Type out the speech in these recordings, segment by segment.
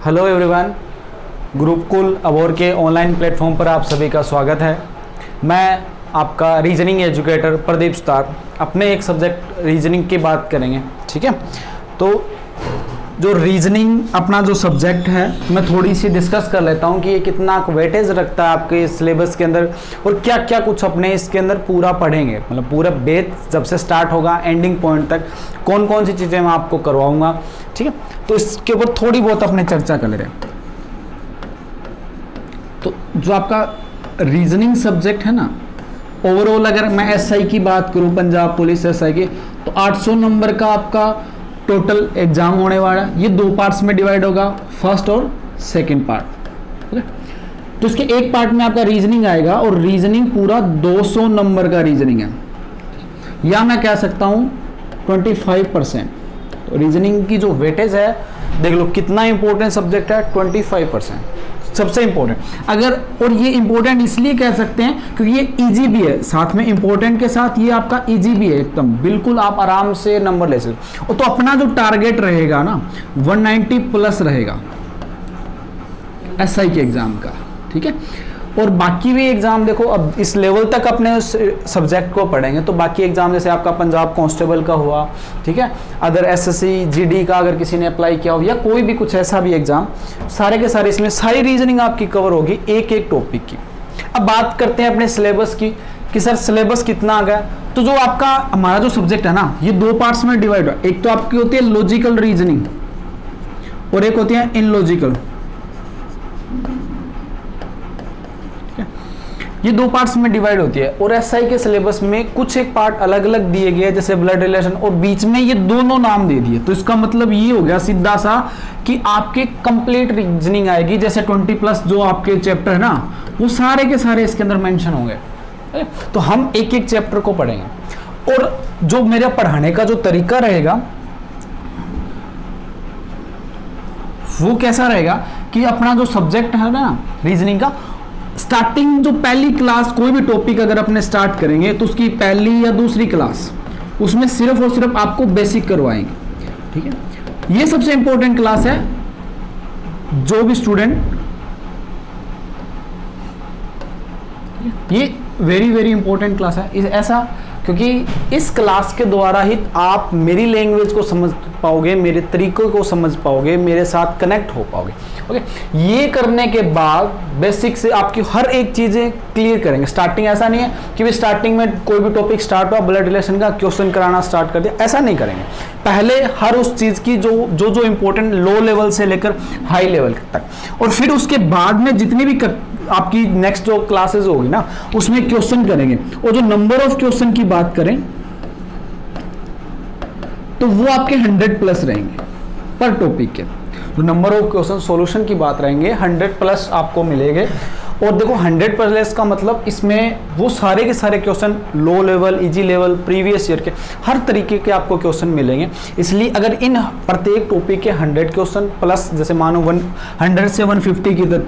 Hello everyone, Gurukul Abor के online platform पर आप सभी का स्वागत है। मैं आपका रीजनिंग एजुकेटर प्रदीप सुतार। अपने एक सब्जेक्ट रीजनिंग की बात करेंगे, ठीक है। तो जो रीजनिंग अपना जो सब्जेक्ट है मैं थोड़ी सी डिस्कस कर लेता हूँ कि ये कितना वेटेज रखता है आपके सिलेबस के अंदर और क्या क्या कुछ अपने इसके अंदर पूरा पढ़ेंगे, मतलब पूरा बेस जब से स्टार्ट होगा एंडिंग पॉइंट तक कौन कौन सी चीज़ें मैं आपको करवाऊंगा, ठीक है। तो इसके ऊपर थोड़ी बहुत अपने चर्चा कर ले रहे हैं। तो जो आपका रीजनिंग सब्जेक्ट है ना, ओवरऑल अगर मैं एसआई की बात करूं, पंजाब पुलिस एसआई की, तो 800 नंबर का आपका टोटल एग्जाम होने वाला है। ये 2 पार्ट्स में डिवाइड होगा, फर्स्ट और सेकंड पार्ट, ओके। तो इसके एक पार्ट में आपका रीजनिंग आएगा और रीजनिंग पूरा 200 नंबर का रीजनिंग है, या मैं कह सकता हूं 25%। तो रीजनिंग की जो वेटेज है देख लो कितना इंपॉर्टेंट सब्जेक्ट है, 25% सबसे इंपॉर्टेंट। अगर और ये इंपॉर्टेंट इसलिए कह सकते हैं क्योंकि ये इजी भी है, साथ में इंपॉर्टेंट के साथ ये आपका इजी भी है, एकदम बिल्कुल आप आराम से नंबर ले सकते हो। तो अपना जो टारगेट रहेगा ना 190 प्लस रहेगा एसआई के एग्जाम का, ठीक है। और बाकी भी एग्जाम देखो, अब इस लेवल तक अपने उस सब्जेक्ट को पढ़ेंगे तो बाकी एग्जाम जैसे आपका पंजाब कांस्टेबल का हुआ, ठीक है, अदर एसएससी जीडी का अगर किसी ने अप्लाई किया हो या कोई भी कुछ ऐसा भी एग्जाम, सारे के सारे इसमें सारी रीजनिंग आपकी कवर होगी एक एक टॉपिक की। अब बात करते हैं अपने सिलेबस की कि सर सिलेबस कितना आ गया। तो जो आपका हमारा जो सब्जेक्ट है ना, ये 2 पार्ट्स में डिवाइड हुआ। एक तो आपकी होती है लॉजिकल रीजनिंग और एक होती है इनलॉजिकल। ये 2 पार्ट्स में डिवाइड होती है और एसआई के सिलेबस में कुछ एक पार्ट अलग अलग दिए गए जैसे ब्लड रिलेशन, और बीच में ये दोनों नाम दे दिए। तो इसका मतलब ये हो गया सीधा सा कि आपके कंप्लीट रीजनिंग आएगी, जैसे 20+ जो आपके चैप्टर है ना वो सारे के सारे इसके अंदर मेंशन होंगे। तो हम एक एक चैप्टर को पढ़ेंगे और जो मेरा पढ़ाने का जो तरीका रहेगा वो कैसा रहेगा कि अपना जो सब्जेक्ट है ना रीजनिंग का, स्टार्टिंग जो पहली क्लास कोई भी टॉपिक अगर अपने स्टार्ट करेंगे तो उसकी पहली या दूसरी क्लास उसमें सिर्फ और सिर्फ आपको बेसिक करवाएंगे, ठीक है। ये सबसे इंपॉर्टेंट क्लास है। जो भी स्टूडेंट, ये वेरी वेरी इंपॉर्टेंट क्लास है ऐसा, क्योंकि इस क्लास के द्वारा ही आप मेरी लैंग्वेज को समझ पाओगे, मेरे तरीकों को समझ पाओगे, मेरे साथ कनेक्ट हो पाओगे, ओके। ये करने के बाद बेसिक से आपकी हर एक चीज़ें क्लियर करेंगे। स्टार्टिंग ऐसा नहीं है कि भी स्टार्टिंग में कोई भी टॉपिक स्टार्ट हुआ ब्लड रिलेशन का क्वेश्चन कराना स्टार्ट कर दिया, ऐसा नहीं करेंगे। पहले हर उस चीज़ की जो इंपॉर्टेंट लो लेवल से लेकर हाई लेवल तक, और फिर उसके बाद में जितनी भी आपकी नेक्स्ट जो क्लासेस होगी ना उसमें क्वेश्चन करेंगे। और जो नंबर ऑफ क्वेश्चन की बात करें तो वो आपके 100+ रहेंगे पर टॉपिक के। जो नंबर ऑफ क्वेश्चन सॉल्यूशन की बात रहेंगे 100+ आपको मिलेंगे। और देखो 100+ का मतलब इसमें वो सारे के सारे question low level, easy level, previous year के हर तरीके के आपको क्वेश्चन मिलेंगे। इसलिए अगर इन प्रत्येक टॉपिक के 100 क्वेश्चन प्लस, जैसे मानो 100 से 150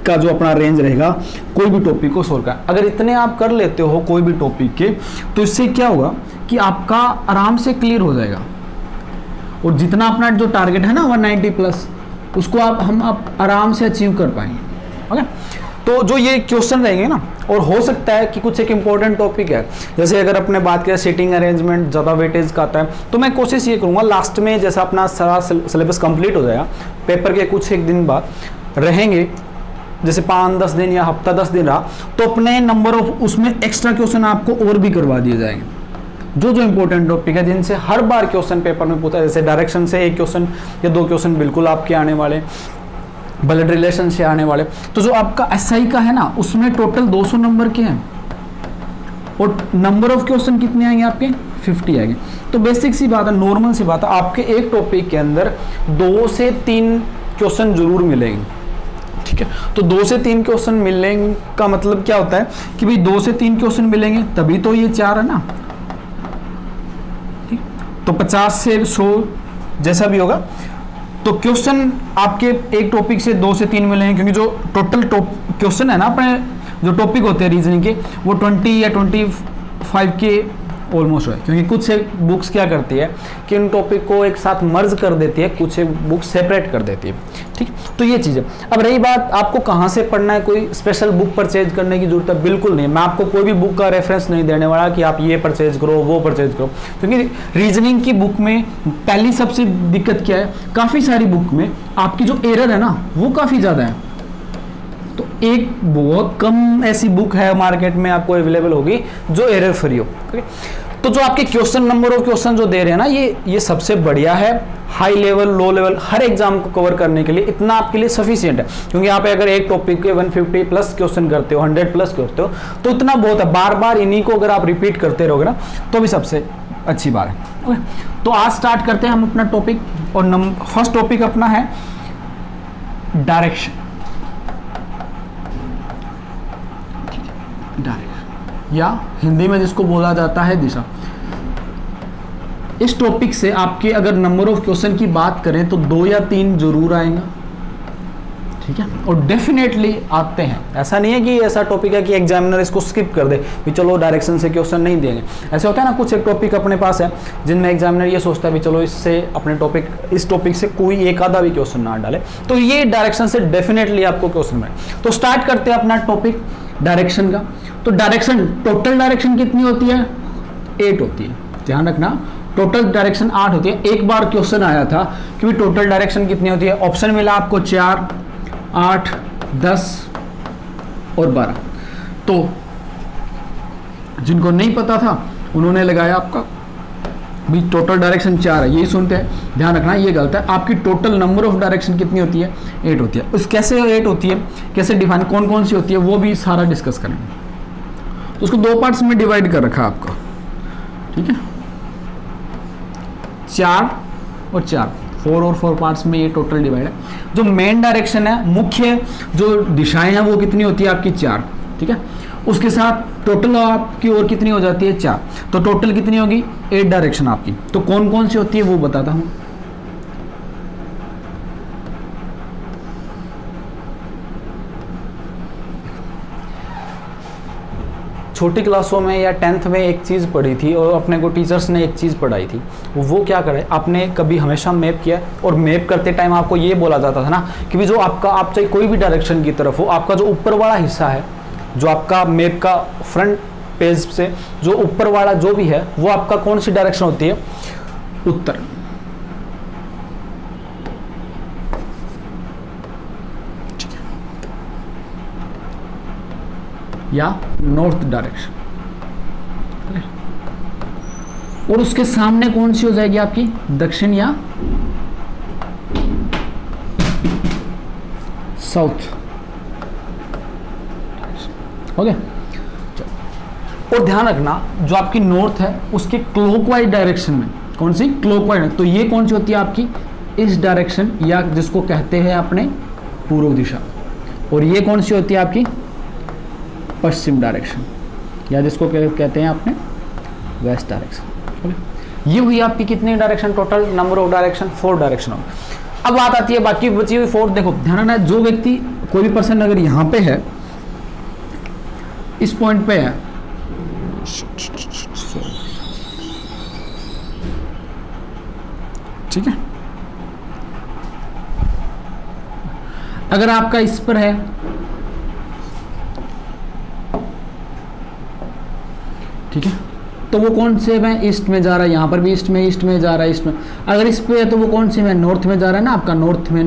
का जो अपना रेंज रहेगा कोई भी टॉपिक को सोल्व कर, अगर इतने आप कर लेते हो कोई भी टॉपिक के, तो इससे क्या होगा कि आपका आराम से क्लियर हो जाएगा। और जितना अपना जो टारगेट है ना 190+, उसको हम आराम से अचीव कर पाएंगे, ओके। तो जो ये क्वेश्चन रहेंगे ना, और हो सकता है कि कुछ एक इंपॉर्टेंट टॉपिक है, जैसे अगर अपने बात करें सीटिंग अरेंजमेंट ज़्यादा वेटेज का आता है, तो मैं कोशिश ये करूँगा लास्ट में जैसा अपना सारा सिलेबस कंप्लीट हो जाएगा, पेपर के कुछ एक दिन बाद रहेंगे, जैसे 5-10 दिन या हफ्ता 10 दिन रहा, तो अपने नंबर ऑफ उसमें एक्स्ट्रा क्वेश्चन आपको और भी करवा दिए जाएंगे। जो इंपॉर्टेंट टॉपिक है जिनसे हर बार क्वेश्चन पेपर में पूछा है, जैसे डायरेक्शन से 1 क्वेश्चन या 2 क्वेश्चन बिल्कुल आपके आने वाले, ब्लड रिलेशन से आने वाले। तो जो आपका एसआई का है ना उसमें टोटल 200 नंबर के हैं और नंबर ऑफ क्वेश्चन कितने आएंगे आपके 50 आएंगे। तो बेसिक सी बात है, नॉर्मल सी बात है, आपके एक टॉपिक के अंदर 2 से 3 क्वेश्चन जरूर मिलेंगे, ठीक है। तो 2 से 3 क्वेश्चन मिलने का मतलब क्या होता है कि भाई 2 से 3 क्वेश्चन मिलेंगे तभी तो ये 4 है ना, ठीक। तो 50 से 100 जैसा भी होगा, तो क्वेश्चन आपके एक टॉपिक से 2 से 3 मिलेंगे, क्योंकि जो टोटल क्वेश्चन है ना अपने जो टॉपिक होते हैं रीजनिंग के, वो 20 या 25 के ऑलमोस्ट है, क्योंकि कुछ एक बुक्स क्या करती है कि उन टॉपिक को एक साथ मर्ज कर देती है, कुछ एक बुक सेपरेट कर देती है। ठीक, तो ये चीज़ है। अब रही बात आपको कहाँ से पढ़ना है, कोई स्पेशल बुक परचेज करने की जरूरत है बिल्कुल नहीं। मैं आपको कोई भी बुक का रेफरेंस नहीं देने वाला कि आप ये परचेज करो वो परचेज करो, क्योंकि रीजनिंग की बुक में पहली सबसे दिक्कत क्या है, काफ़ी सारी बुक में आपकी जो एरर है ना वो काफ़ी ज़्यादा है। तो एक बहुत कम ऐसी बुक है मार्केट में आपको अवेलेबल होगी जो एरर फ्री हो। तो जो आपके क्वेश्चन, नंबर ऑफ क्वेश्चन जो दे रहे हैं ना, ये सबसे बढ़िया है। हाई लेवल, लो लेवल, हर एग्जाम को कवर करने के लिए इतना आपके लिए सफिशिएंट है, क्योंकि आप अगर एक टॉपिक के 150 प्लस क्वेश्चन करते हो, 100 प्लस करते हो, तो इतना बहुत है। बार बार इन्हीं को अगर आप रिपीट करते रहोगे ना तो भी सबसे अच्छी बात है। तो आज स्टार्ट करते हैं हम अपना टॉपिक, और फर्स्ट टॉपिक अपना है डायरेक्शन। डायरेक्शन या हिंदी में जिसको बोला जाता है दिशा। इस टॉपिक से आपके अगर नंबर ऑफ क्वेश्चन की बात करें तो 2 या 3 जरूर आएगा, ठीक है, और डेफिनेटली आते हैं। ऐसा नहीं है कि ऐसा टॉपिक है कि एग्जामिनर इसको स्किप कर दे कि चलो डायरेक्शन से क्वेश्चन नहीं देंगे। ऐसे होता है ना, कुछ एक टॉपिक अपने पास है जिनमें एग्जामिनर ये सोचता है कि चलो इससे अपने टॉपिक, इस टॉपिक से कोई एक आधा भी क्वेश्चन ना डाले, तो ये डायरेक्शन से डेफिनेटली आपको क्वेश्चन मिले। तो स्टार्ट करते हैं अपना टॉपिक डायरेक्शन का। तो डायरेक्शन, टोटल डायरेक्शन कितनी होती है? 8 होती है। ध्यान रखना, टोटल डायरेक्शन 8 होती है। एक बार क्वेश्चन आया था कि टोटल डायरेक्शन कितनी होती है, ऑप्शन मिला आपको 4, 8, 10 और 12। तो जिनको नहीं पता था उन्होंने लगाया आपका भी टोटल डायरेक्शन 4 है, यही सुनते हैं। ध्यान रखना ये गलत है। आपकी टोटल नंबर ऑफ डायरेक्शन कितनी होती है? 8 होती है। उस कैसे 8 होती है, कैसे डिफाइन, कौन कौन सी होती है, वो भी सारा डिस्कस करेंगे। तो उसको 2 पार्ट्स में डिवाइड कर रखा है आपको, ठीक है, 4 और 4, 4 और 4 पार्ट्स में ये टोटल डिवाइड है। जो मेन डायरेक्शन है, मुख्य जो दिशाएं हैं वो कितनी होती है आपकी? 4, ठीक है। उसके साथ टोटल आपकी और कितनी हो जाती है? 4। तो टोटल कितनी होगी? 8 डायरेक्शन आपकी। तो कौन कौन सी होती है वो बताता हूं। छोटी क्लासों में या 10th में एक चीज़ पढ़ी थी और अपने को टीचर्स ने एक चीज़ पढ़ाई थी, वो क्या करे, आपने कभी हमेशा मैप किया, और मैप करते टाइम आपको ये बोला जाता था ना कि भी जो आपका, आप चाहे कोई भी डायरेक्शन की तरफ हो, आपका जो ऊपर वाला हिस्सा है, जो आपका मैप का फ्रंट पेज से जो ऊपर वाला जो भी है, वो आपका कौन सी डायरेक्शन होती है? उत्तर या नॉर्थ डायरेक्शन। और उसके सामने कौन सी हो जाएगी आपकी? दक्षिण या साउथ। ओके, और ध्यान रखना जो आपकी नॉर्थ है उसके क्लॉकवाइज डायरेक्शन में, कौन सी? क्लॉकवाइज। तो ये कौन सी होती है आपकी? इस डायरेक्शन, या जिसको कहते हैं अपने पूर्व दिशा। और ये कौन सी होती है आपकी? पश्चिम डायरेक्शन, या जिसको कहते हैं अपने वेस्ट डायरेक्शन। ये हुई आपकी कितनी direction? Total number of direction 4 direction हो। अब बात आती है बाकी बची हुई 4। देखो ध्यान रखना, जो व्यक्ति, कोई भी पर्सन अगर यहाँ पे है, इस पॉइंट पे है, ठीक है, अगर आपका इस पर है, ठीक है, तो वो कौन से में? ईस्ट में जा रहा है। यहाँ पर भी ईस्ट में जा रहा है, ईस्ट में। अगर इस पे है तो वो कौन से में? नॉर्थ में जा रहा है ना आपका, नॉर्थ में।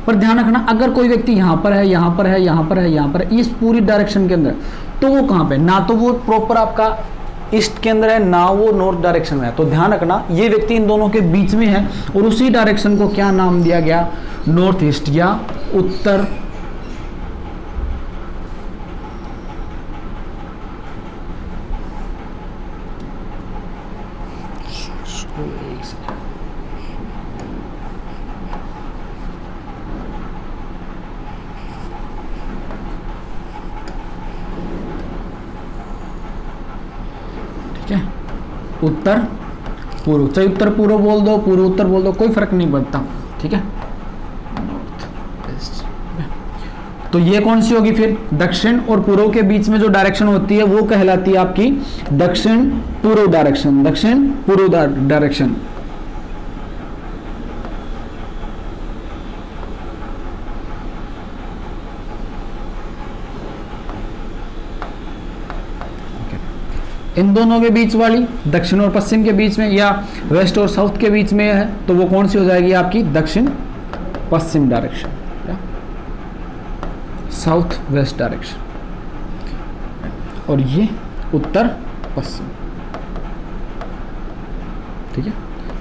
पर ध्यान रखना, अगर कोई व्यक्ति यहाँ पर है, यहाँ पर है, यहाँ पर है, यहाँ पर है, इस पूरी डायरेक्शन के अंदर, तो वो कहाँ पे? ना तो वो प्रॉपर आपका ईस्ट के अंदर है, ना वो नॉर्थ डायरेक्शन में है। तो ध्यान रखना, ये व्यक्ति इन दोनों के बीच में है, और उसी डायरेक्शन को क्या नाम दिया गया? नॉर्थ ईस्ट या उत्तर उत्तर पूर्व, चाहे उत्तर पूर्व बोल दो, पूर्व उत्तर बोल दो, कोई फर्क नहीं पड़ता, ठीक है। North west. तो ये कौन सी होगी फिर, दक्षिण और पूर्व के बीच में जो डायरेक्शन होती है वो कहलाती है आपकी दक्षिण पूर्व डायरेक्शन, दक्षिण पूर्व डायरेक्शन। इन दोनों के बीच वाली, दक्षिण और पश्चिम के बीच में या वेस्ट और साउथ के बीच में है, तो वो कौन सी हो जाएगी आपकी दक्षिण पश्चिम डायरेक्शन, साउथ वेस्ट डायरेक्शन। और ये उत्तर पश्चिम, ठीक है,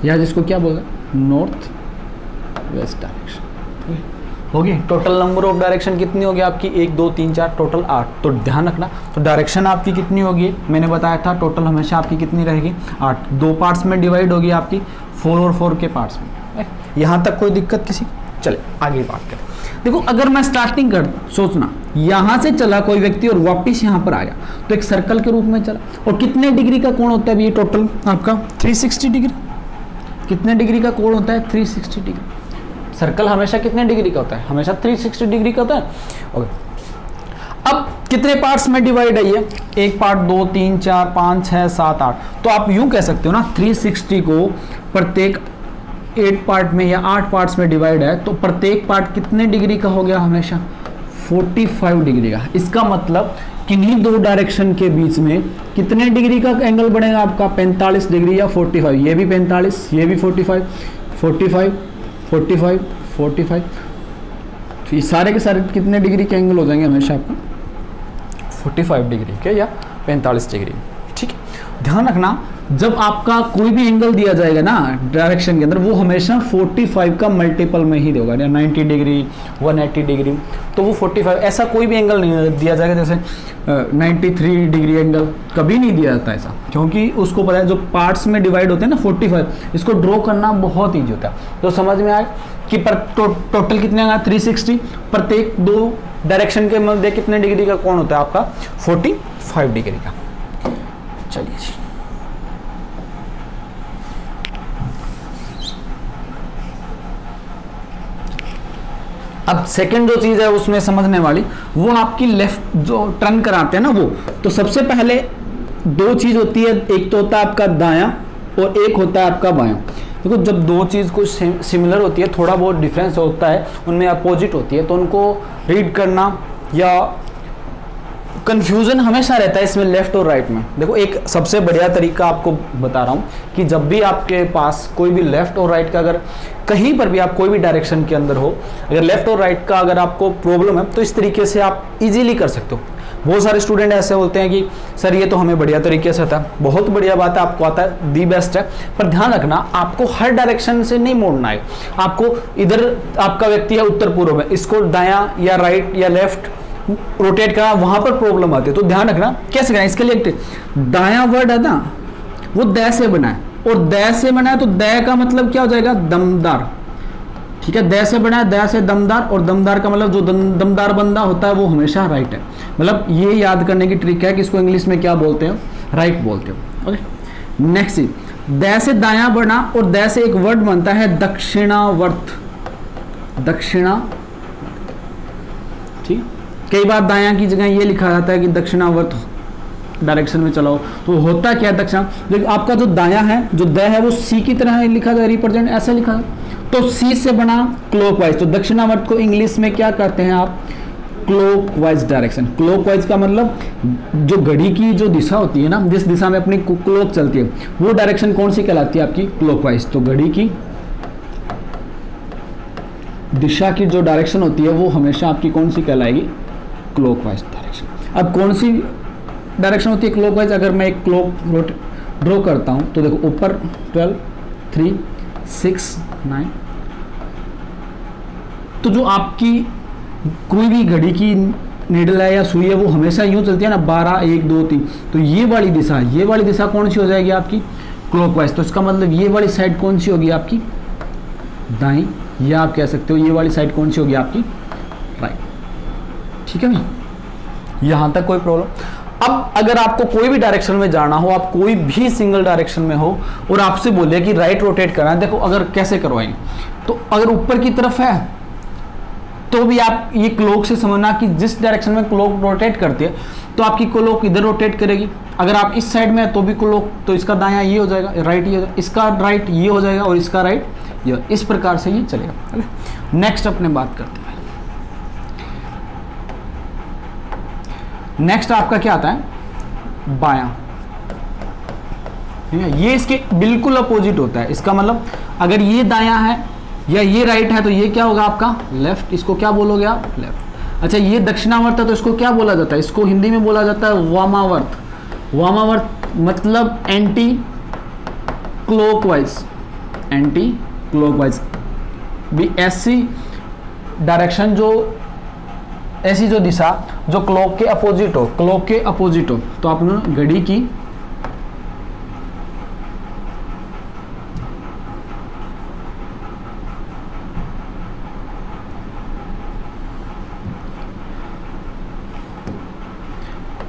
या जिसको क्या बोलते हैं नॉर्थ वेस्ट डायरेक्शन। होगी टोटल नंबर ऑफ डायरेक्शन कितनी होगी आपकी, 1 2 3 4 टोटल 8। तो ध्यान रखना, तो डायरेक्शन आपकी कितनी होगी, मैंने बताया था टोटल हमेशा आपकी कितनी रहेगी 8, 2 पार्ट्स में डिवाइड होगी आपकी 4 और 4 के पार्ट्स में। यहाँ तक कोई दिक्कत किसी, चले आगे बात करें। देखो अगर मैं स्टार्टिंग कर सोचना, यहाँ से चला कोई व्यक्ति और वापस यहाँ पर आया तो एक सर्कल के रूप में चला, और कितने डिग्री का कोण होता है ये टोटल आपका 360 डिग्री। कितने डिग्री का कोण होता है 360 डिग्री। सर्कल हमेशा कितने डिग्री का होता है, हमेशा 360 डिग्री का होता है। ओके, अब कितने पार्ट्स में डिवाइड है ये, 1 पार्ट 2 3 4 5 6 7 8। तो आप यूं कह सकते हो ना 360 को प्रत्येक 8 पार्ट में या 8 पार्ट्स में डिवाइड है, तो प्रत्येक पार्ट कितने डिग्री का हो गया, हमेशा 45 डिग्री का। इसका मतलब किन्हीं दो डायरेक्शन के बीच में कितने डिग्री का एंगल बनेगा आपका, 45 डिग्री या 45। ये भी 45, ये भी 45, 45 45 45। तो ये सारे के सारे कितने डिग्री के एंगल हो जाएंगे हमेशा आपका 45 डिग्री के या 45 डिग्री, ठीक है। ध्यान रखना जब आपका कोई भी एंगल दिया जाएगा ना डायरेक्शन के अंदर, वो हमेशा 45 का मल्टीपल में ही देगा, या 90 डिग्री 180 डिग्री, तो वो 45, ऐसा कोई भी एंगल नहीं दिया जाएगा जैसे 93 डिग्री एंगल कभी नहीं दिया जाता ऐसा, क्योंकि उसको पता है जो पार्ट्स में डिवाइड होते हैं ना 45, इसको ड्रॉ करना बहुत ईजी होता है। तो समझ में आए कि टोटल कितने आएगा 360, प्रत्येक 2 डायरेक्शन के मध्य कितने डिग्री का कोण होता है आपका 45 डिग्री का। चलिए जी, अब सेकंड जो चीज है उसमें समझने वाली, वो आपकी लेफ्ट जो टर्न कराते हैं ना वो, तो सबसे पहले 2 चीज होती है, एक तो होता है आपका दायां और एक होता है आपका बायां। देखो जब 2 चीज कुछ सिमिलर होती है, थोड़ा बहुत डिफरेंस होता है, उनमें अपोजिट होती है, तो उनको रीड करना या कंफ्यूजन हमेशा रहता है इसमें लेफ्ट और राइट में। देखो एक सबसे बढ़िया तरीका आपको बता रहा हूँ कि जब भी आपके पास कोई भी लेफ्ट और राइट का, अगर कहीं पर भी आप कोई भी डायरेक्शन के अंदर हो, अगर लेफ्ट और राइट का अगर आपको प्रॉब्लम है, तो इस तरीके से आप इजीली कर सकते हो। बहुत सारे स्टूडेंट ऐसे होते हैं कि सर ये तो हमें बढ़िया तरीके से आता है, बहुत बढ़िया बात है, आपको आता है, दी बेस्ट है, पर ध्यान रखना आपको हर डायरेक्शन से नहीं मोड़ना है। आपको इधर आपका व्यक्ति है उत्तर पूर्व में, इसको दायां या राइट या लेफ्ट रोटेट करना, वहां पर प्रॉब्लम आती है। तो ध्यान रखना कैसे करना, इसके लिए दायां वर्ड है ना वो द से बना है, और द से बना है तो द का मतलब क्या हो जाएगा दमदार, ठीक है। द से बना है, द से दमदार, और दमदार का मतलब जो दमदार बंदा होता है वो हमेशा राइट है। मतलब ये याद करने की ट्रिक है कि इसको इंग्लिश में क्या बोलते हो, राइट बोलते हो। ओके, नेक्स्ट द से दायां बना और द से एक वर्ड बनता है दक्षिणावर्त, दक्षिणा, ठीक। कई बार दायां की जगह ये लिखा जाता है कि दक्षिणावर्त डायरेक्शन में चलाओ, तो होता क्या है दक्षिणा, लेकिन आपका जो दायां है, जो द है वो सी की तरह लिखा जाए, रिप्रेजेंट ऐसा लिखा है, तो सी से बना क्लॉकवाइज। तो दक्षिणावर्त को इंग्लिश में क्या कहते हैं आप, क्लॉकवाइज डायरेक्शन। क्लॉकवाइज का मतलब जो घड़ी की जो दिशा होती है ना, जिस दिशा में अपनी क्लॉक चलती है, वो डायरेक्शन कौन सी कहलाती है आपकी, क्लॉकवाइज। तो घड़ी की दिशा की जो डायरेक्शन होती है वो हमेशा आपकी कौन सी कहलाएगी, क्लॉकवाइज डायरेक्शन। अब कौन सी डायरेक्शन होती है क्लॉकवाइज, अगर मैं एक क्लॉक ड्रॉ करता हूं तो देखो ऊपर 12 3 6 9, तो जो आपकी कोई भी घड़ी की नीडल है या सुई है वो हमेशा यूं चलती है ना 12 1 2 3, तो ये वाली दिशा कौन सी हो जाएगी आपकी, क्लॉकवाइज। तो इसका मतलब ये वाली साइड कौन सी होगी आपकी, दाईं, या आप कह सकते हो ये वाली साइड कौन सी होगी आपकी, राइट, ठीक है भाई, यहां तक कोई प्रॉब्लम। अब अगर आपको कोई भी डायरेक्शन में जाना हो, आप कोई भी सिंगल डायरेक्शन में हो और आपसे बोले कि राइट रोटेट करना है, देखो अगर कैसे करवाएंगे, तो अगर ऊपर की तरफ है तो भी आप ये क्लॉक से समझना कि जिस डायरेक्शन में क्लॉक रोटेट करती है तो आपकी क्लॉक इधर रोटेट करेगी। अगर आप इस साइड में है तो भी क्लॉक, तो इसका दायां ये हो जाएगा, राइट ये हो जाएगा, इसका राइट ये हो जाएगा और इसका राइट ये, इस प्रकार से ये चलेगा। नेक्स्ट अपने बात करते हैं। नेक्स्ट आपका क्या आता है, बायां। ठीक है, ये इसके बिल्कुल अपोजिट होता है। इसका मतलब अगर ये दायां है या ये राइट है तो ये क्या होगा आपका लेफ्ट। इसको क्या बोलोगे आप, लेफ्ट। अच्छा, ये दक्षिणावर्त है तो इसको क्या बोला जाता है, इसको हिंदी में बोला जाता है वामावर्त। वामावर्त मतलब एंटी क्लॉकवाइज, एंटी क्लॉकवाइज भी ऐसी डायरेक्शन जो, ऐसी जो दिशा जो क्लॉक के अपोजिट हो, क्लॉक के अपोजिट हो। तो आप घड़ी की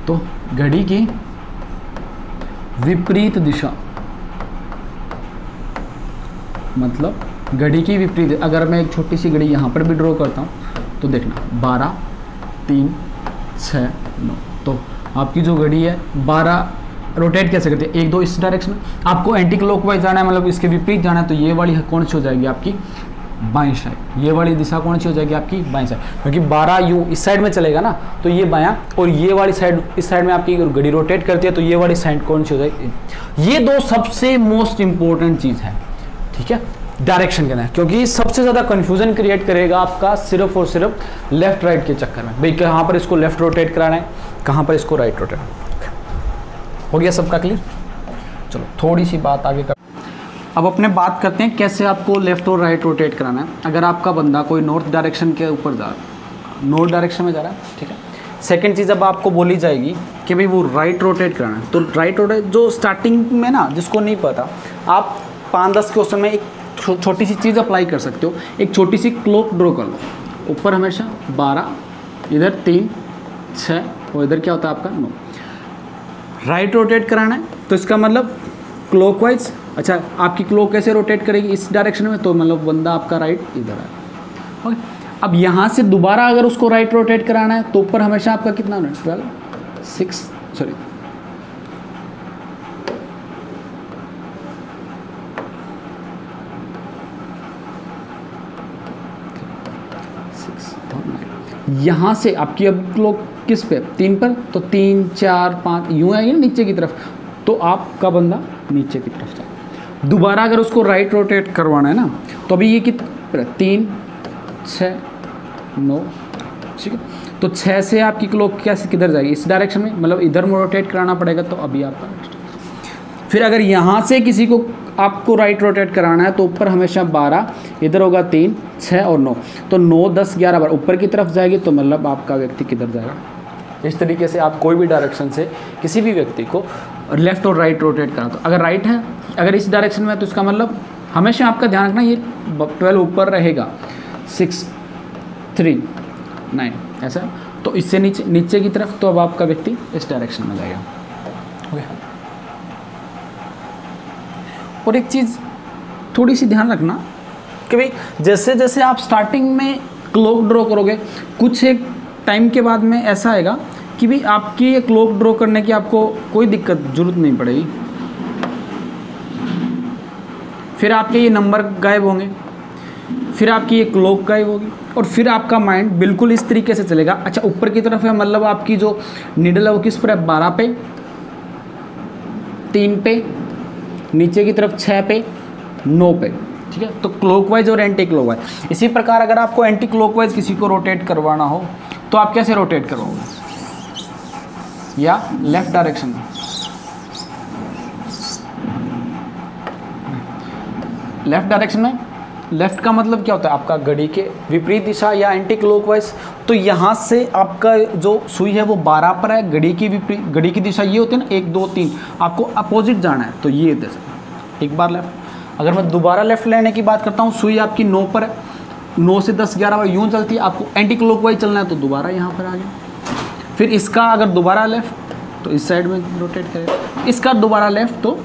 तो घड़ी की विपरीत दिशा, मतलब घड़ी की विपरीत। अगर मैं एक छोटी सी घड़ी यहाँ पर भी ड्रॉ करता हूँ तो देखना 12, 3, 6, 9, तो आपकी जो घड़ी है 12 रोटेट कैसे करती है, 1, 2 इस डायरेक्शन में। आपको एंटी क्लॉकवाइज जाना है, मतलब इसके विपरीत जाना है, तो ये वाली कौन सी हो जाएगी आपकी बाईं साइड। ये वाली दिशा कौन सी हो जाएगी आपकी बाईं साइड, क्योंकि 12 यूं इस साइड में चलेगा ना, तो ये बायां, और ये वाली साइड इस साइड में आपकी घड़ी रोटेट करती है तो ये वाली साइड कौन सी हो जाएगी। ये दो सबसे मोस्ट इंपॉर्टेंट चीज़ है, ठीक है, डायरेक्शन के अंदर, क्योंकि सबसे ज़्यादा कंफ्यूजन क्रिएट करेगा आपका सिर्फ और सिर्फ लेफ्ट राइट के चक्कर में। भाई कहाँ पर इसको लेफ्ट रोटेट कराना है, कहाँ पर इसको राइट रोटेट। हो गया सबका क्लियर। चलो थोड़ी सी बात आगे कर, अब अपने बात करते हैं कैसे आपको लेफ्ट और राइट रोटेट कराना है। अगर आपका बंदा कोई नॉर्थ डायरेक्शन के ऊपर जा रहा है, नॉर्थ डायरेक्शन में जा रहा है, ठीक है। सेकंड चीज़ अब आपको बोली जाएगी कि भाई वो राइट रोटेट कराना है, तो राइट रोटेट जो स्टार्टिंग में ना, जिसको नहीं पता, आप 5-10 क्वेश्चन में एक छोटी सी चीज़ अप्लाई कर सकते हो। एक छोटी सी क्लॉक ड्रॉ कर लो, ऊपर हमेशा 12, इधर 3, 6 और इधर क्या होता है आपका 9। राइट रोटेट कराना है तो इसका मतलब क्लॉकवाइज। अच्छा, आपकी क्लॉक कैसे रोटेट करेगी, इस डायरेक्शन में, तो मतलब बंदा आपका राइट इधर है, ओके। अब यहाँ से दोबारा अगर उसको राइट रोटेट कराना है तो ऊपर हमेशा आपका कितना होना है, 12, 6, सॉरी 6 और 9। यहाँ से आपकी अब क्लॉक किस पे, 3 पर, तो 3, 4, 5 यूँ आएगी ना नीचे की तरफ, तो आपका बंदा नीचे की तरफ जाए। दोबारा अगर उसको राइट रोटेट करवाना है ना, तो अभी ये कितना, 3, 6, 9, ठीक है। तो 6 से आपकी क्लॉक कैसे किधर जाएगी, इस डायरेक्शन में, मतलब इधर में रोटेट कराना पड़ेगा। तो अभी आपका नेक्स्ट, फिर अगर यहाँ से किसी को आपको राइट रोटेट कराना है तो ऊपर हमेशा 12, इधर होगा 3, 6 और 9, तो 9, 10, 11 बार ऊपर की तरफ जाएगी, तो मतलब आपका व्यक्ति किधर जाएगा। इस तरीके से आप कोई भी डायरेक्शन से किसी भी व्यक्ति को लेफ्ट और राइट रोटेट करा। तो अगर राइट है, अगर इस डायरेक्शन में है, तो इसका मतलब हमेशा आपका ध्यान रखना ये 12 ऊपर रहेगा, 6, 3, 9 ऐसा। तो इससे नीचे की तरफ, तो अब आपका व्यक्ति इस डायरेक्शन में जाएगा, ओके। और एक चीज़ थोड़ी सी ध्यान रखना कि भाई जैसे जैसे आप स्टार्टिंग में क्लॉक ड्रॉ करोगे, कुछ एक टाइम के बाद में ऐसा आएगा कि भाई आपकी ये क्लॉक ड्रॉ करने की आपको कोई दिक्कत जरूरत नहीं पड़ेगी। फिर आपके ये नंबर गायब होंगे, फिर आपकी ये क्लॉक गायब होगी, और फिर आपका माइंड बिल्कुल इस तरीके से चलेगा। अच्छा, ऊपर की तरफ है, मतलब आपकी जो नीडल है वो किस पर है, 12 पे, 3 पे, नीचे की तरफ 6 पे, 9 पे, ठीक है। तो क्लॉकवाइज और एंटी क्लॉकवाइज। इसी प्रकार अगर आपको एंटी क्लॉकवाइज किसी को रोटेट करवाना हो तो आप कैसे रोटेट करवाओगे, या लेफ्ट डायरेक्शन में, लेफ्ट डायरेक्शन में। लेफ्ट का मतलब क्या होता है, आपका घड़ी के विपरीत दिशा या एंटी क्लॉकवाइज। तो यहाँ से आपका जो सुई है वो 12 पर है, घड़ी की विपरीत, घड़ी की दिशा ये होती है ना, 1, 2, 3, आपको अपोजिट जाना है, तो ये दिशा, एक बार लेफ्ट। अगर मैं दोबारा लेफ्ट लेने की बात करता हूँ, सुई आपकी 9 पर है, 9 से 10, 11 बार यूँ चलती है, आपको एंटी क्लॉकवाइज चलना है, तो दोबारा यहाँ पर आ गया। फिर इसका अगर दोबारा लेफ्ट, तो इस साइड में रोटेट करेगा, इसका दोबारा लेफ्ट, तो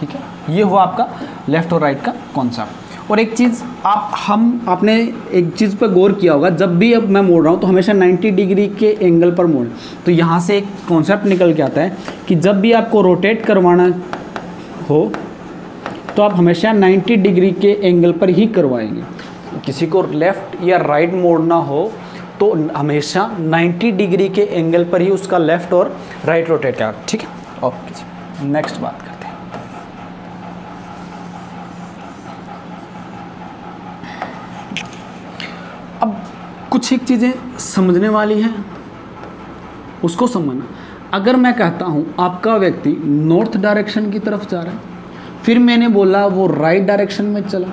ठीक है। ये हुआ आपका लेफ्ट और राइट का कॉन्सेप्ट। और एक चीज़ आपने एक चीज़ पर गौर किया होगा, जब भी अब मैं मोड़ रहा हूँ तो हमेशा 90 डिग्री के एंगल पर मोड़। तो यहाँ से एक कॉन्सेप्ट निकल के आता है कि जब भी आपको रोटेट करवाना हो तो आप हमेशा 90 डिग्री के एंगल पर ही करवाएंगे। किसी को लेफ़्ट या राइट मोड़ना हो तो हमेशा 90 डिग्री के एंगल पर ही उसका लेफ़्ट और राइट रोटेट करा। ठीक है, ओके जी, नेक्स्ट बात करते हैं। अब कुछ एक चीज़ें समझने वाली हैं, उसको समझना। अगर मैं कहता हूँ आपका व्यक्ति नॉर्थ डायरेक्शन की तरफ जा रहा है, फिर मैंने बोला वो राइट डायरेक्शन में चला,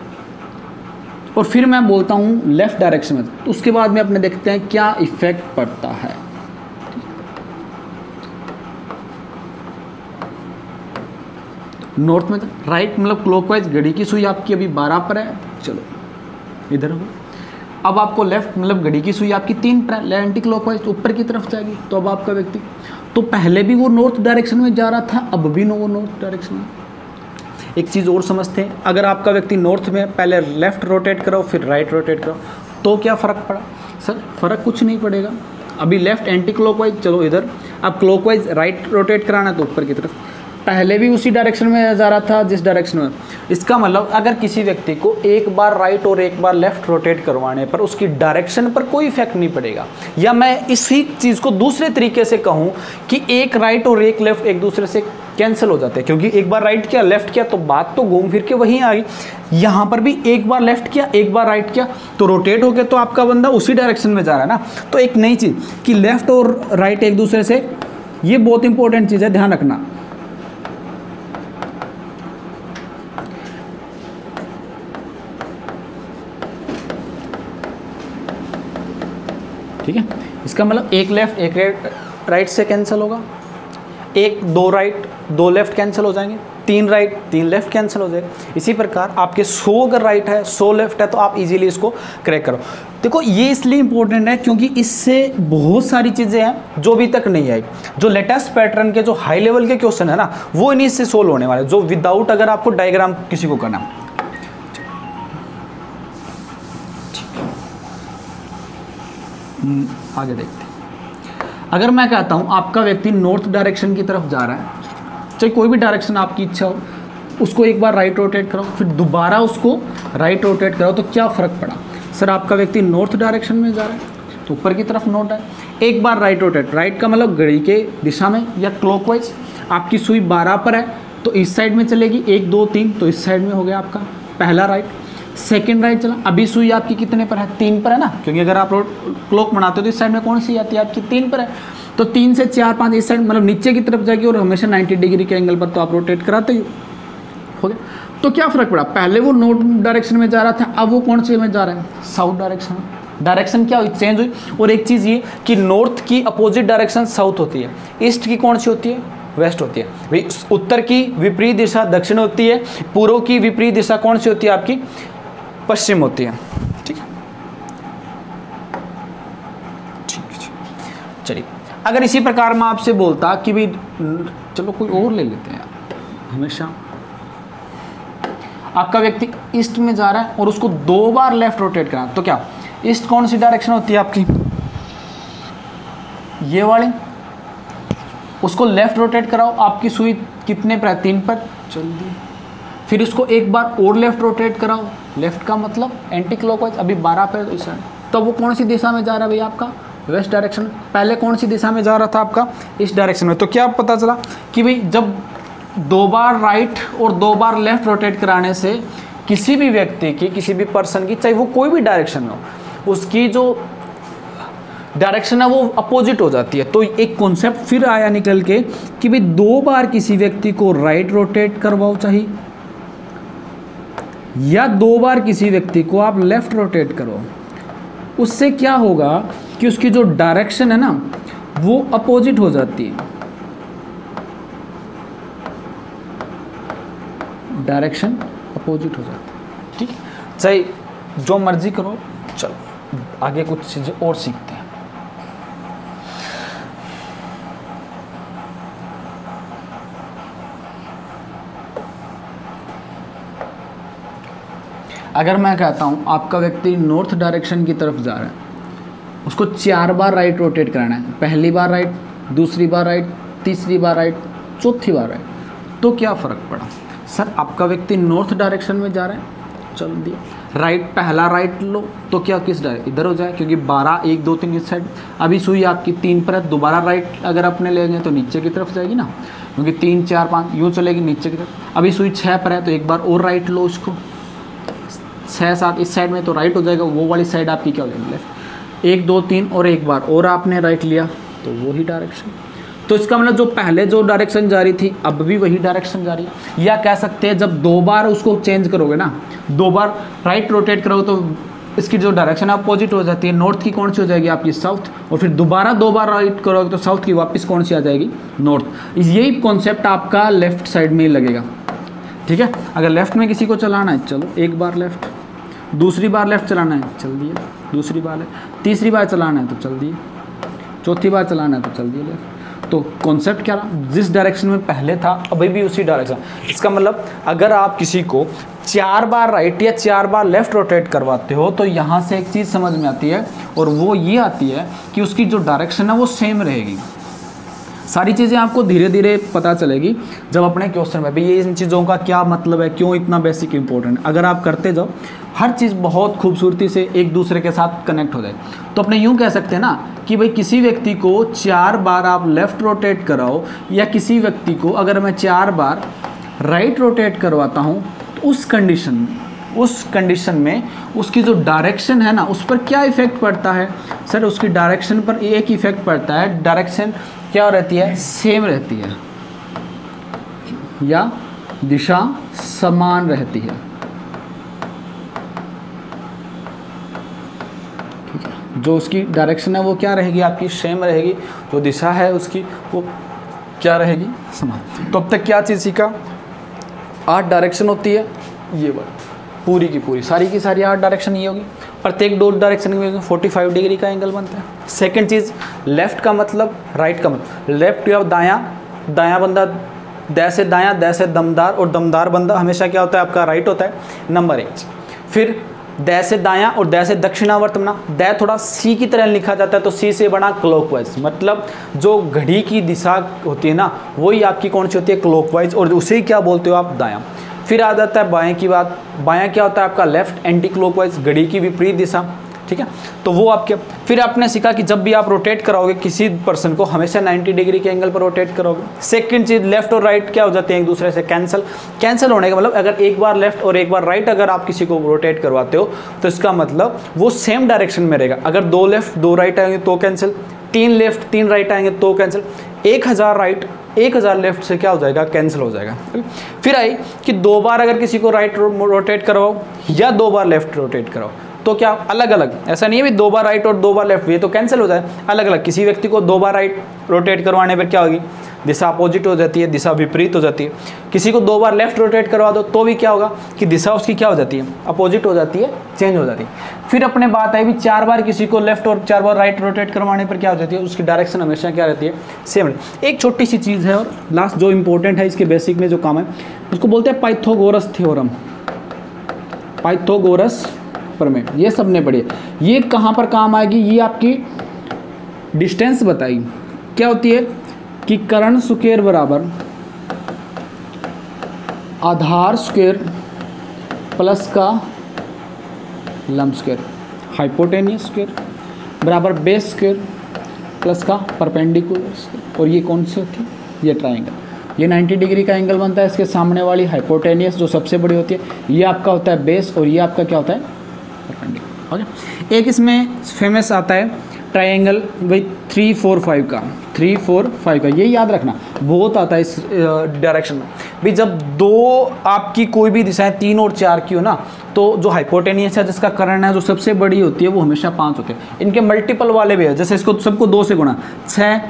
और फिर मैं बोलता हूँ लेफ़्ट डायरेक्शन में, तो उसके बाद में अपने देखते हैं क्या इफ़ेक्ट पड़ता है। नॉर्थ में राइट मतलब क्लॉकवाइज, घड़ी की सुई आपकी अभी 12 पर है, चलो इधर हो। अब आपको लेफ्ट मतलब घड़ी की सुई आपकी 3 पर है, एंटी क्लॉकवाइज ऊपर की तरफ जाएगी। तो अब आपका व्यक्ति तो पहले भी वो नॉर्थ डायरेक्शन में जा रहा था, अब भी वो नॉर्थ डायरेक्शन में। एक चीज़ और समझते हैं, अगर आपका व्यक्ति नॉर्थ में पहले लेफ़्ट रोटेट करो फिर राइट रोटेट करो तो क्या फ़र्क पड़ा? सर फ़र्क कुछ नहीं पड़ेगा। अभी लेफ़्ट एंटी क्लॉकवाइज, चलो इधर। अब क्लॉकवाइज राइट रोटेट कराना तो ऊपर की तरफ, पहले भी उसी डायरेक्शन में जा रहा था जिस डायरेक्शन में। इसका मतलब अगर किसी व्यक्ति को एक बार राइट और एक बार लेफ़्ट रोटेट करवाने पर उसकी डायरेक्शन पर कोई इफेक्ट नहीं पड़ेगा। या मैं इसी चीज़ को दूसरे तरीके से कहूँ कि एक राइट और एक लेफ़्ट एक दूसरे से कैंसिल हो जाते हैं, क्योंकि एक बार राइट किया लेफ़्ट किया तो बात तो घूम फिर के वहीं आ गई। यहाँ पर भी एक बार लेफ़्ट किया एक बार राइट किया तो रोटेट हो गया, तो आपका बंदा उसी डायरेक्शन में जा रहा है ना। तो एक नई चीज़ कि लेफ़्ट और राइट एक दूसरे से, ये बहुत इंपॉर्टेंट चीज़ है, ध्यान रखना। ठीक है, इसका मतलब एक लेफ़्ट एक राइट से कैंसिल होगा, एक दो राइट दो लेफ़्ट कैंसिल हो जाएंगे, 3 राइट 3 लेफ़्ट कैंसिल हो जाएगा। इसी प्रकार आपके 100 अगर राइट है 100 लेफ़्ट है तो आप इजीली इसको क्रैक करो। देखो ये इसलिए इंपॉर्टेंट है क्योंकि इससे बहुत सारी चीज़ें हैं जो अभी तक नहीं आई। जो लेटेस्ट पैटर्न के जो हाई लेवल के क्वेश्चन है ना, वो इन्हीं से सोल्व होने वाले, जो विदाउट अगर आपको डायग्राम किसी को करना। आगे देखते हैं। अगर मैं कहता हूँ आपका व्यक्ति नॉर्थ डायरेक्शन की तरफ जा रहा है, चाहे कोई भी डायरेक्शन आपकी इच्छा हो, उसको एक बार राइट रोटेट करो फिर दोबारा उसको राइट रोटेट करो, तो क्या फ़र्क पड़ा? सर आपका व्यक्ति नॉर्थ डायरेक्शन में जा रहा है तो ऊपर की तरफ नॉर्थ है, एक बार राइट रोटेट, राइट का मतलब घड़ी के दिशा में या क्लॉकवाइज। आपकी सुई 12 पर है तो इस साइड में चलेगी, 1 2 3 तो इस साइड में हो गया आपका पहला राइट। सेकेंड राइट चला, अभी सुई आपकी कितने पर है? 3 पर है ना, क्योंकि अगर आप क्लॉक बनाते हो तो इस साइड में कौन सी आती है आपकी? 3 पर है। तो 3 से 4 5 इस साइड मतलब नीचे की तरफ जाएगी, और हमेशा 90 डिग्री के एंगल पर तो आप रोटेट कराते ही हो गया। तो क्या फ़र्क पड़ा? पहले वो नॉर्थ डायरेक्शन में जा रहा था, अब वो कौन से में जा रहा है? साउथ डायरेक्शन में। डायरेक्शन क्या हुई? चेंज हुई। और एक चीज़ ये कि नॉर्थ की अपोजिट डायरेक्शन साउथ होती है, ईस्ट की कौन सी होती है? वेस्ट होती है। भाई उत्तर की विपरीत दिशा दक्षिण होती है, पूर्व की विपरीत दिशा कौन सी होती है आपकी? पश्चिम होती है। ठीक है, चलिए अगर इसी प्रकार मैं आपसे बोलता कि भाई चलो कोई और ले लेते हैं, हमेशा आपका व्यक्ति ईस्ट में जा रहा है और उसको 2 बार लेफ्ट रोटेट करना, तो क्या ईस्ट कौन सी डायरेक्शन होती है आपकी? ये वाली। उसको लेफ्ट रोटेट कराओ, आपकी सुई कितने पर है? 3 पर, जल्दी। फिर उसको एक बार और लेफ्ट रोटेट कराओ, लेफ्ट का मतलब एंटी क्लॉकवाइज, अभी 12 पर इस साइड, तो वो कौन सी दिशा में जा रहा है भैया आपका? West direction. पहले कौन सी दिशा में जा रहा था आपका? इस डायरेक्शन में। तो क्या पता चला कि भाई जब 2 बार राइट और 2 बार लेफ्ट रोटेट कराने से किसी भी व्यक्ति की, किसी भी पर्सन की, चाहे वो कोई भी डायरेक्शन में हो, उसकी जो डायरेक्शन है वो अपोजिट हो जाती है। तो एक कॉन्सेप्ट फिर आया निकल के कि भाई 2 बार किसी व्यक्ति को राइट रोटेट करवाओ चाहिए, या 2 बार किसी व्यक्ति को आप लेफ्ट रोटेट करो। उससे क्या होगा कि उसकी जो डायरेक्शन है ना वो अपोजिट हो जाती है, डायरेक्शन अपोजिट हो जाती है। ठीक है, चाहे जो मर्जी करो। चलो आगे कुछ चीज़ें और सीखते हैं। अगर मैं कहता हूँ आपका व्यक्ति नॉर्थ डायरेक्शन की तरफ जा रहा है, उसको 4 बार राइट रोटेट कराना है, पहली बार राइट, दूसरी बार राइट, तीसरी बार राइट, चौथी बार राइट, तो क्या फ़र्क पड़ा? सर आपका व्यक्ति नॉर्थ डायरेक्शन में जा रहा है, चल दिया राइट, पहला राइट लो तो क्या किस डायरेक्शन इधर हो जाए, क्योंकि 12 1 2 3 इस साइड। अभी सुई आपकी 3 पर है, दोबारा राइट अगर अपने लेंगे तो नीचे की तरफ जाएगी ना, क्योंकि 3 4 5 यूँ चलेगी नीचे की तरफ। अभी सुई 6 पर है तो एक बार और राइट लो उसको, 6 7 इस साइड में तो राइट हो जाएगा, वो वाली साइड आपकी क्या हो जाएगी लेफ्ट। 1 2 3 और एक बार और आपने राइट लिया तो वही डायरेक्शन। तो इसका मतलब जो पहले जो डायरेक्शन जा रही थी अब भी वही डायरेक्शन जा रही है। या कह सकते हैं जब 2 बार उसको चेंज करोगे ना, 2 बार राइट रोटेट करोगे तो इसकी जो डायरेक्शन अपोजिट हो जाती है। नॉर्थ की कौन सी हो जाएगी आपकी साउथ, और फिर दोबारा 2 बार राइट करोगे तो साउथ की वापस कौन सी आ जाएगी नॉर्थ। यही कॉन्सेप्ट आपका लेफ्ट साइड में ही लगेगा, ठीक है। अगर लेफ्ट में किसी को चलाना है, चलो एक बार लेफ्ट, दूसरी बार लेफ्ट चलाना है चल दिए, दूसरी बार है, तीसरी बार चलाना है तो चल दिए, चौथी बार चलाना है तो चल दिए लेफ्ट। तो कॉन्सेप्ट क्या रहा, जिस डायरेक्शन में पहले था अभी भी उसी डायरेक्शन। इसका मतलब अगर आप किसी को 4 बार राइट या 4 बार लेफ्ट रोटेट करवाते हो तो यहाँ से एक चीज़ समझ में आती है, और वो ये आती है कि उसकी जो डायरेक्शन है वो सेम रहेगी। सारी चीज़ें आपको धीरे धीरे पता चलेगी जब अपने क्वेश्चन में भी ये इन चीज़ों का क्या मतलब है, क्यों इतना बेसिक इंपॉर्टेंट। अगर आप करते जाओ हर चीज़ बहुत खूबसूरती से एक दूसरे के साथ कनेक्ट हो जाए। तो अपने यूँ कह सकते हैं ना कि भाई किसी व्यक्ति को 4 बार आप लेफ़्ट रोटेट कराओ, या किसी व्यक्ति को अगर मैं 4 बार राइट रोटेट करवाता हूँ तो उस कंडीशन में उसकी जो डायरेक्शन है ना उस पर क्या इफ़ेक्ट पड़ता है। सर उसकी डायरेक्शन पर एक इफ़ेक्ट पड़ता है, डायरेक्शन क्या रहती है, सेम रहती है या दिशा समान रहती है, ठीक है। जो उसकी डायरेक्शन है वो क्या रहेगी आपकी, सेम रहेगी, जो दिशा है उसकी वो क्या रहेगी, समान। तो अब तक क्या चीज़ सीखा, 8 डायरेक्शन होती है, ये बात पूरी की पूरी सारी की सारी 8 डायरेक्शन ये होगी। प्रत्येक 2 डायरेक्शन में 45 डिग्री का एंगल बनता है। सेकंड चीज़, लेफ्ट का मतलब राइट का मतलब, लेफ्ट या दायां, दायां बंदा दै से दायां, दै से दमदार, और दमदार बंदा हमेशा क्या होता है आपका राइट होता है, नंबर 1। फिर दै से दायां और दै से दक्षिणावर्त बना, दै थोड़ा सी की तरह लिखा जाता है तो सी से बना क्लॉकवाइज, मतलब जो घड़ी की दिशा होती है ना वही आपकी कौन सी होती है, क्लॉकवाइज, और उसे ही क्या बोलते हो आप, दायां। फिर आ जाता है बाएं की बात, बायां क्या होता है आपका लेफ्ट, एंटी क्लॉकवाइज, घड़ी की विपरीत दिशा, ठीक है। तो वो आपके, फिर आपने सीखा कि जब भी आप रोटेट कराओगे किसी पर्सन को हमेशा 90 डिग्री के एंगल पर रोटेट करोगे। सेकंड चीज़, लेफ्ट और राइट क्या हो जाते हैं एक दूसरे से कैंसिल होने का मतलब, अगर एक बार लेफ्ट और एक बार राइट अगर आप किसी को रोटेट करवाते हो तो इसका मतलब वो सेम डायरेक्शन में रहेगा। अगर 2 लेफ्ट 2 राइट आएंगे तो कैंसिल, 3 लेफ्ट 3 राइट आएंगे तो कैंसिल, 1000 राइट 1000 लेफ्ट से क्या हो जाएगा, कैंसिल हो जाएगा। फिर आई कि 2 बार अगर किसी को राइट रोटेट करवाओ या 2 बार लेफ्ट रोटेट कराओ तो क्या अलग अलग, ऐसा नहीं है भी 2 बार राइट और 2 बार लेफ्ट, ये तो कैंसिल हो जाए, अलग अलग। किसी व्यक्ति को 2 बार राइट रोटेट करवाने पर क्या होगी, दिशा अपोजिट हो जाती है, दिशा विपरीत हो जाती है। किसी को 2 बार लेफ्ट रोटेट करवा दो तो भी क्या होगा कि दिशा उसकी क्या हो जाती है, अपोजिट हो जाती है, चेंज हो जाती है। फिर अपने बात आई भी 4 बार किसी को लेफ्ट और 4 बार राइट रोटेट करवाने पर क्या हो जाती है, उसकी डायरेक्शन हमेशा क्या रहती है, सेम। एक छोटी सी चीज़ है और लास्ट जो इंपॉर्टेंट है इसके बेसिक में जो काम है उसको बोलते हैं पाइथागोरस थ्योरम, पाइथागोरस प्रमेय। ये सबने पढ़ी है, ये कहाँ पर काम आएगी, ये आपकी डिस्टेंस बताएगी। क्या होती है कि कर्ण स्क्वायर बराबर आधार स्क्वायर प्लस का लंब स्क्वायर, हाइपोटेनियस स्क्वायर बराबर बेस स्क्वायर प्लस का परपेंडिकुलर स्क्वायर। और ये कौन सी होती है, ये ट्राइंगल। ये 90 डिग्री का एंगल बनता है। इसके सामने वाली हाइपोटेनियस जो सबसे बड़ी होती है ये आपका होता है बेस, और ये आपका क्या होता है, परपेंडिकुलर। ओके, एक इसमें फेमस आता है ट्राइंगल भाई 3 4 5 का, 3 4 5 का, ये याद रखना बहुत आता है इस डायरेक्शन में भी। जब 2 आपकी कोई भी दिशाएं 3 और 4 की हो ना तो जो हाइपोटेनियस है जिसका कर्ण है जो सबसे बड़ी होती है वो हमेशा 5 होते हैं। इनके मल्टीपल वाले भी है, जैसे इसको सबको 2 से गुणा, 6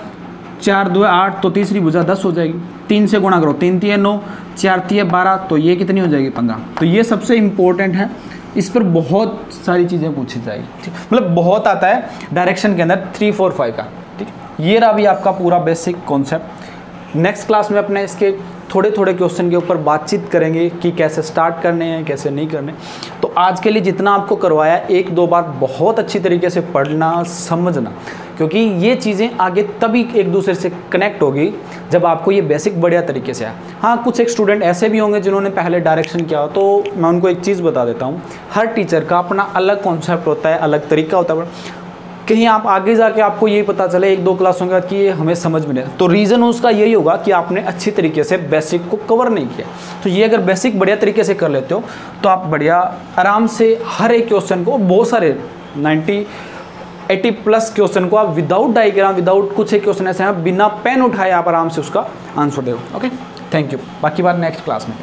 4 2 8 तो तीसरी भुजा 10 हो जाएगी, 3 से गुणा करो, 3 3 9, 4 3 12 तो ये कितनी हो जाएगी, 15। तो ये सबसे इम्पोर्टेंट है, इस पर बहुत सारी चीज़ें पूछी जाएगी, ठीक, मतलब बहुत आता है डायरेक्शन के अंदर 3 4 5 का, ठीक। ये रहा भी आपका पूरा बेसिक कॉन्सेप्ट। नेक्स्ट क्लास में अपने इसके थोड़े थोड़े क्वेश्चन के ऊपर बातचीत करेंगे कि कैसे स्टार्ट करने हैं, कैसे नहीं करने। तो आज के लिए जितना आपको करवाया, एक दो बार बहुत अच्छी तरीके से पढ़ना, समझना, क्योंकि ये चीज़ें आगे तभी एक दूसरे से कनेक्ट होगी जब आपको ये बेसिक बढ़िया तरीके से आए। हाँ, कुछ एक स्टूडेंट ऐसे भी होंगे जिन्होंने पहले डायरेक्शन किया हो, तो मैं उनको एक चीज़ बता देता हूँ, हर टीचर का अपना अलग कॉन्सेप्ट होता है, अलग तरीका होता है। कहीं आप आगे जाके आपको यही पता चले एक दो क्लासों के बाद कि ये हमें समझ में नहीं, तो रीज़न उसका यही होगा कि आपने अच्छी तरीके से बेसिक को कवर नहीं किया। तो ये अगर बेसिक बढ़िया तरीके से कर लेते हो तो आप बढ़िया आराम से हर एक क्वेश्चन को, बहुत सारे 90-80 प्लस क्वेश्चन को आप विदाउट डायग्राम, विदाउट कुछ एक क्वेश्चन ऐसे हैं बिना पेन उठाए आप आराम से उसका आंसर दो। Okay, thank you. बाकी बात नेक्स्ट क्लास में।